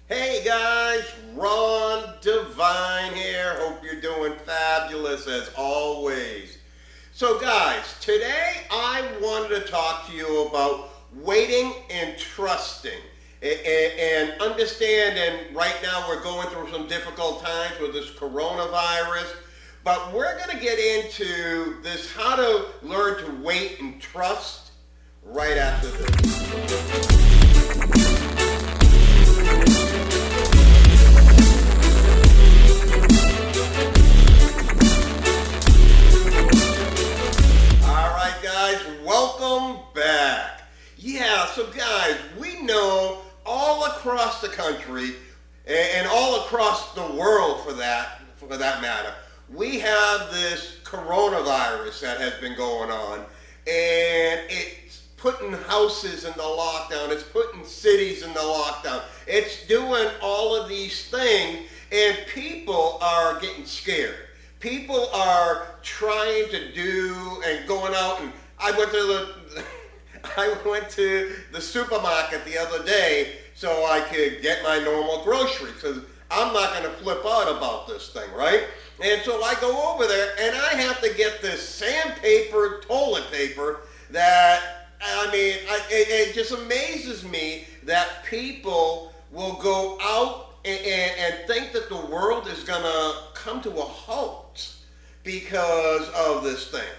Hey guys, Ron Devine here. Hope you're doing fabulous as always. So guys, today I wanted to talk to you about waiting and trusting. And understanding right now we're going through some difficult times with this coronavirus, but we're going to get into this how to learn to wait and trust right after this. Alright guys, welcome back. Yeah, so guys, we know all across the country and all across the world for that matter, we have this coronavirus that has been going on, and it's putting houses into lockdown, it's putting cities into lockdown, it's doing all of these things, and people are getting scared. People are trying to do and going out, and I went to the supermarket the other day so I could get my normal groceries, because I'm not going to flip out about this thing, right? And so I go over there and I have to get this sandpaper toilet paper that, it just amazes me that people will go out and think that the world is going to come to a halt because of this thing.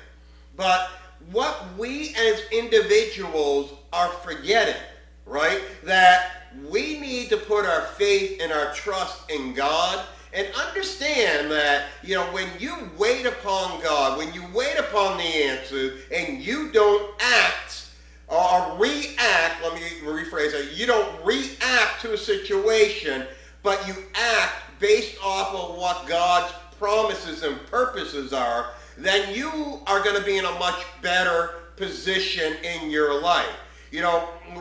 But what we as individuals are forgetting, right, that we need to put our faith and our trust in God and understand that, when you wait upon God, when you wait upon the answer and you don't act or react, let me rephrase that, you don't react to a situation, but you act based off of what God's promises and purposes are, then you are going to be in a much better position in your life.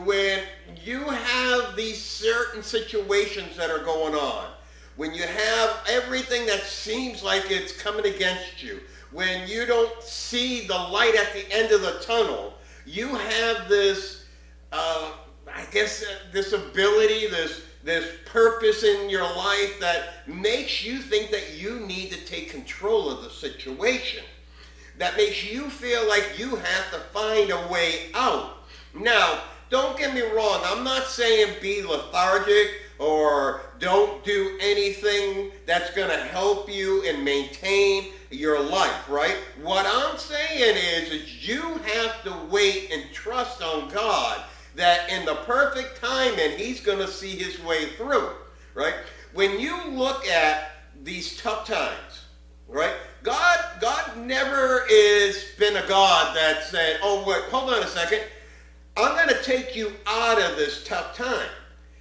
When you have these certain situations that are going on, when you have everything that seems like it's coming against you, when you don't see the light at the end of the tunnel, you have this, this ability, this purpose in your life that makes you think that you need to take control of the situation. That makes you feel like you have to find a way out. Now, don't get me wrong, I'm not saying be lethargic or don't do anything that's going to help you and maintain your life, right? What I'm saying is you have to wait and trust on God that in the perfect time, and He's going to see His way through, right? When you look at these tough times, right? God never has been a God that said, oh, wait, hold on a second, I'm going to take you out of this tough time.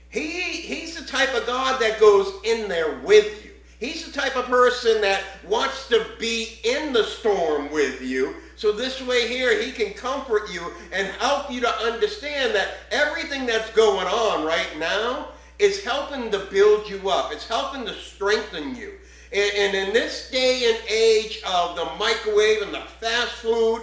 He's the type of God that goes in there with you. He's the type of person that wants to be in the storm with you. So this way here, He can comfort you and help you to understand that everything that's going on right now is helping to build you up. It's helping to strengthen you. And in this day and age of the microwave and the fast food,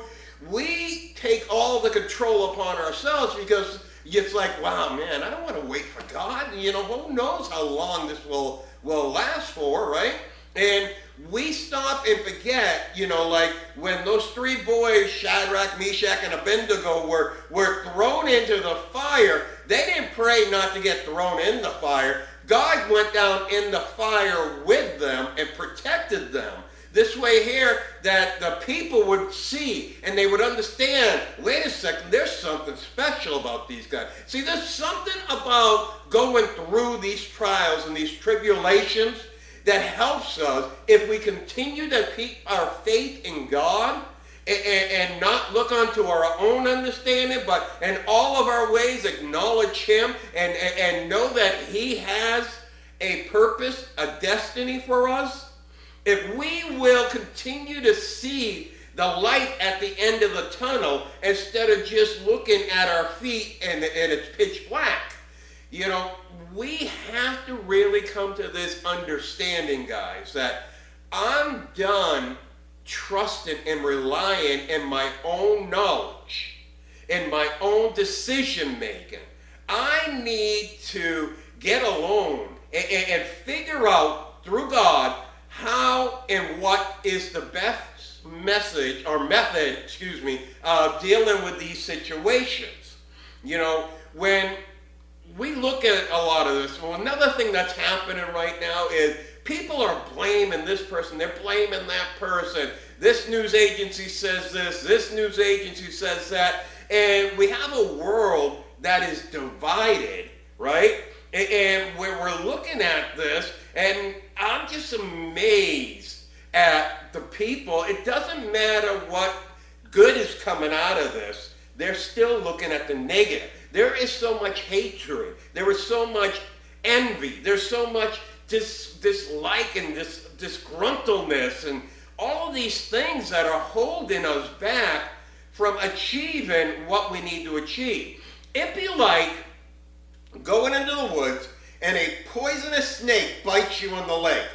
we take all the control upon ourselves because it's like, wow, man, I don't want to wait for God. Who knows how long this will last for, right? And we stop and forget, like when those three boys, Shadrach, Meshach, and Abednego, were thrown into the fire, they didn't pray not to get thrown in the fire. God went down in the fire with them and protected them. This way here, that the people would see and they would understand, wait a second, there's something special about these guys. See, there's something about going through these trials and these tribulations that helps us if we continue to keep our faith in God and not look unto our own understanding, but in all of our ways acknowledge Him and know that He has a purpose, a destiny for us. If we will continue to see the light at the end of the tunnel instead of just looking at our feet and it's pitch black, we have to really come to this understanding, guys, that I'm done trusting and relying in my own knowledge, in my own decision making. I need to get alone and figure out through God how and what is the best method, dealing with these situations. You know, when we look at a lot of this, well, another thing that's happening right now is people are blaming this person, they're blaming that person. This news agency says this news agency says that, and we have a world that is divided, right? And where we're looking at this, and I'm just amazed at the people. It doesn't matter what good is coming out of this, they're still looking at the negative. There is so much hatred. There is so much envy. There's so much dislike and disgruntledness and all of these things that are holding us back from achieving what we need to achieve. It'd be like going into the woods and a poisonous snake bites you on the leg.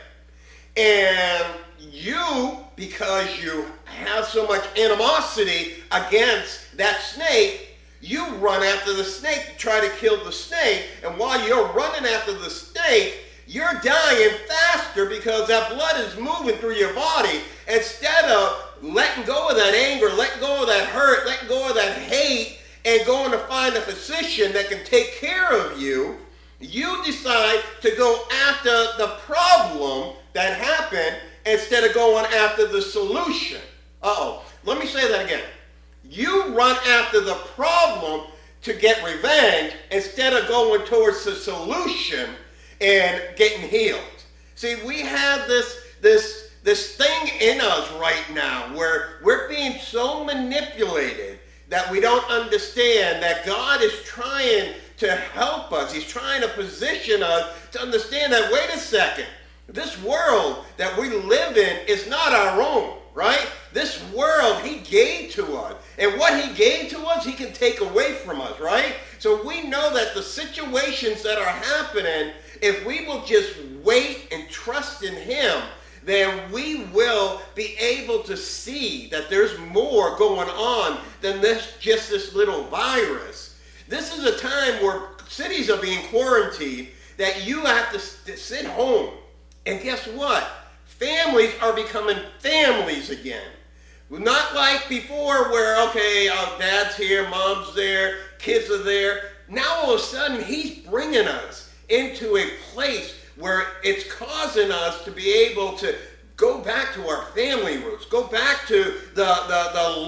And you, because you have so much animosity against that snake, you run after the snake to try to kill the snake. And while you're running after the snake, you're dying faster because that blood is moving through your body. Instead of letting go of that anger, letting go of that hurt, letting go of that hate, and going to find a physician that can take care of you, you decide to go after the problem that happened instead of going after the solution. Let me say that again. You run after the problem to get revenge instead of going towards the solution and getting healed. See, we have this thing in us right now where we're being so manipulated that we don't understand that God is trying to help us. He's trying to position us to understand that, wait a second, this world that we live in is not our own, right? This world he gave to us. And what he gave to us, he can take away from us, right? So we know that the situations that are happening, if we will just wait and trust in him, then we will be able to see that there's more going on than just this little virus. This is a time where cities are being quarantined, that you have to sit home. And guess what? Families are becoming families again. Not like before where, okay, dad's here, mom's there, kids are there. Now all of a sudden he's bringing us into a place where it's causing us to be able to go back to our family roots, go back to the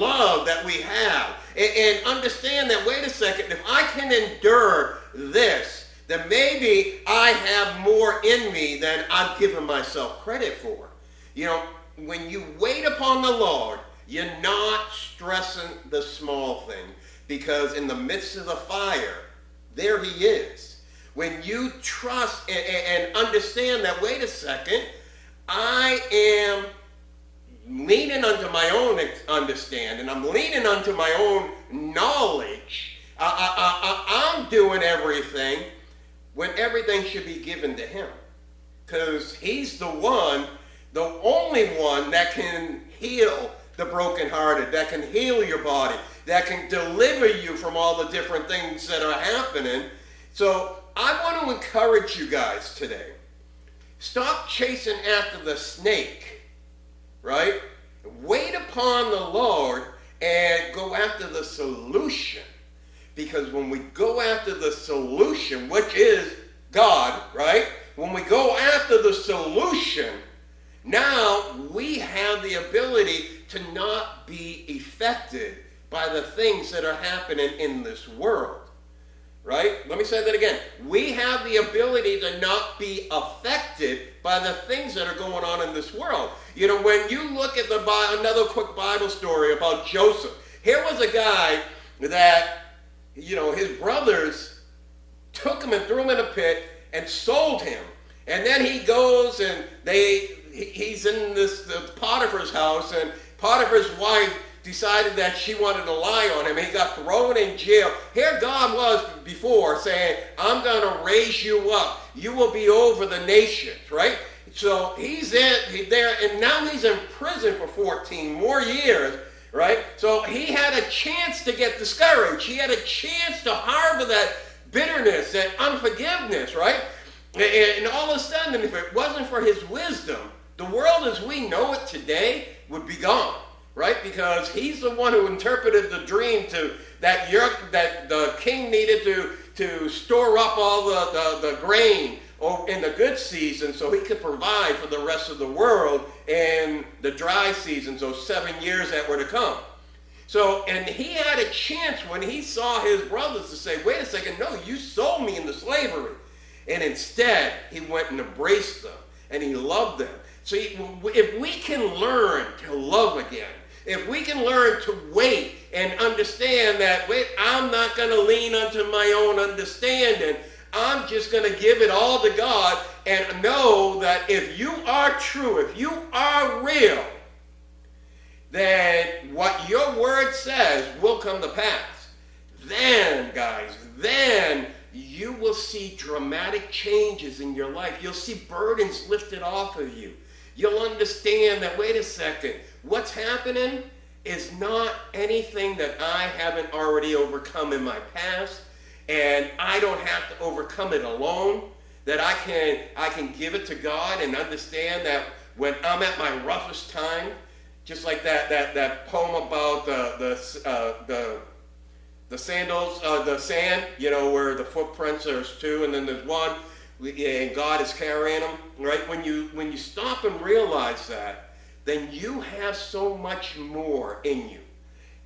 love that we have, and understand that, wait a second, if I can endure this, then maybe I have more in me than I've given myself credit for. You know, when you wait upon the Lord, you're not stressing the small thing, because in the midst of the fire, there he is. When you trust and understand that, wait a second, I am leaning unto my own understanding, I'm leaning unto my own knowledge, I'm doing everything when everything should be given to him. Because he's the one, the only one that can heal the brokenhearted, that can heal your body, that can deliver you from all the different things that are happening. So I want to encourage you guys today. Stop chasing after the snake, right? Wait upon the Lord and go after the solution. Because when we go after the solution, which is God, right? When we go after the solution, now we have the ability to not be affected by the things that are happening in this world. Right? Let me say that again. We have the ability to not be affected by the things that are going on in this world. You know, when you look at another quick Bible story about Joseph, here was a guy that, you know, his brothers took him and threw him in a pit and sold him. And then he goes and he's in Potiphar's house, and Potiphar's wife decided that she wanted to lie on him. He got thrown in jail. Here God was before saying, I'm going to raise you up. You will be over the nations, right? So he's there, and now he's in prison for 14 more years, right? So he had a chance to get discouraged. He had a chance to harbor that bitterness, that unforgiveness, right? And all of a sudden, if it wasn't for his wisdom, the world as we know it today would be gone, right? Because he's the one who interpreted the dream that the king needed to store up all the grain in the good season so he could provide for the rest of the world in the dry seasons, those 7 years that were to come. So, and he had a chance when he saw his brothers to say, wait a second, no, you sold me into slavery. And instead, he went and embraced them, and he loved them. So if we can learn to love again, if we can learn to wait and understand that, wait, I'm not going to lean unto my own understanding. I'm just going to give it all to God and know that if you are true, if you are real, then what your word says will come to pass. Then, guys, then you will see dramatic changes in your life. You'll see burdens lifted off of you. You'll understand that, wait a second, what's happening is not anything that I haven't already overcome in my past, and I don't have to overcome it alone, that I can give it to God and understand that when I'm at my roughest time, just like that poem about the sandals, the sand, where the footprints, there's two, and then there's one, and God is carrying them, right? When you stop and realize that, then you have so much more in you.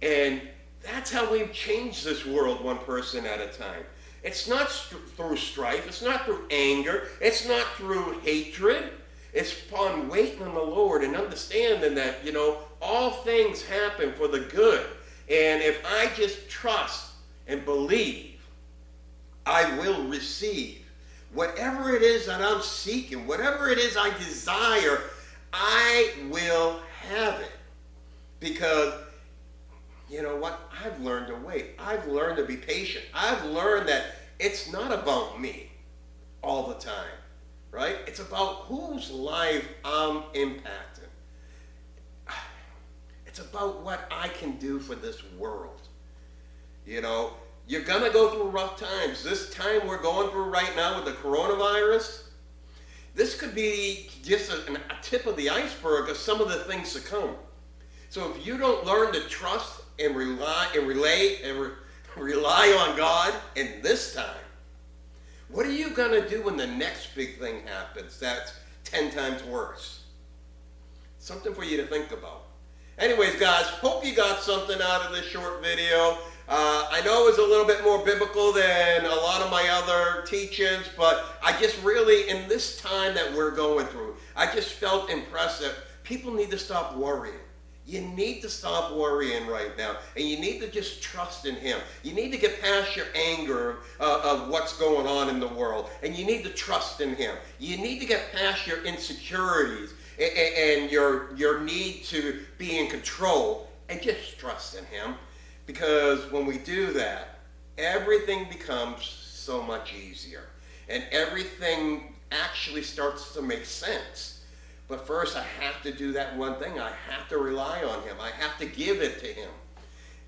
And that's how we've changed this world one person at a time. It's not through strife, it's not through anger, it's not through hatred. It's upon waiting on the Lord and understanding that, all things happen for the good. And if I just trust and believe, I will receive. Whatever it is that I'm seeking, whatever it is I desire, I will have it. Because, you know what? I've learned to wait. I've learned to be patient. I've learned that it's not about me all the time, right? It's about whose life I'm impacting. It's about what I can do for this world. You're going to go through rough times. This time we're going through right now with the coronavirus, this could be just a tip of the iceberg of some of the things to come. So if you don't learn to trust and rely on God in this time, what are you going to do when the next big thing happens that's 10 times worse? Something for you to think about. Anyways, guys, hope you got something out of this short video. I know it was a little bit more biblical than a lot of my other teachings, but I just really, in this time that we're going through, I just felt impressed that people need to stop worrying. You need to stop worrying right now, and you need to just trust in Him. You need to get past your anger of what's going on in the world, and you need to trust in Him. You need to get past your insecurities and your need to be in control, and just trust in Him. Because when we do that, everything becomes so much easier, and everything actually starts to make sense. But first, I have to do that one thing. I have to rely on Him. I have to give it to Him.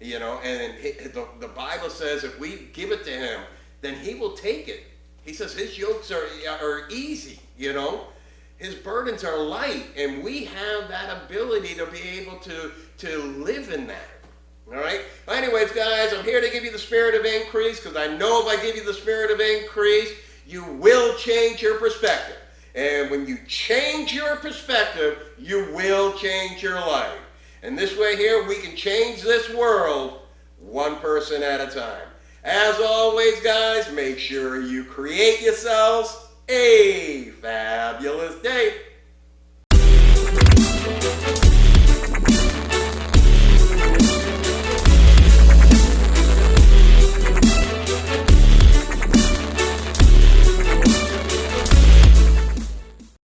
And the Bible says if we give it to Him, then He will take it. He says His yokes are easy, His burdens are light, and we have that ability to be able to live in that. All right? Anyways, guys, I'm here to give you the spirit of increase, because I know if I give you the spirit of increase, you will change your perspective. And when you change your perspective, you will change your life. And this way here, we can change this world one person at a time. As always, guys, make sure you create yourselves a fabulous day.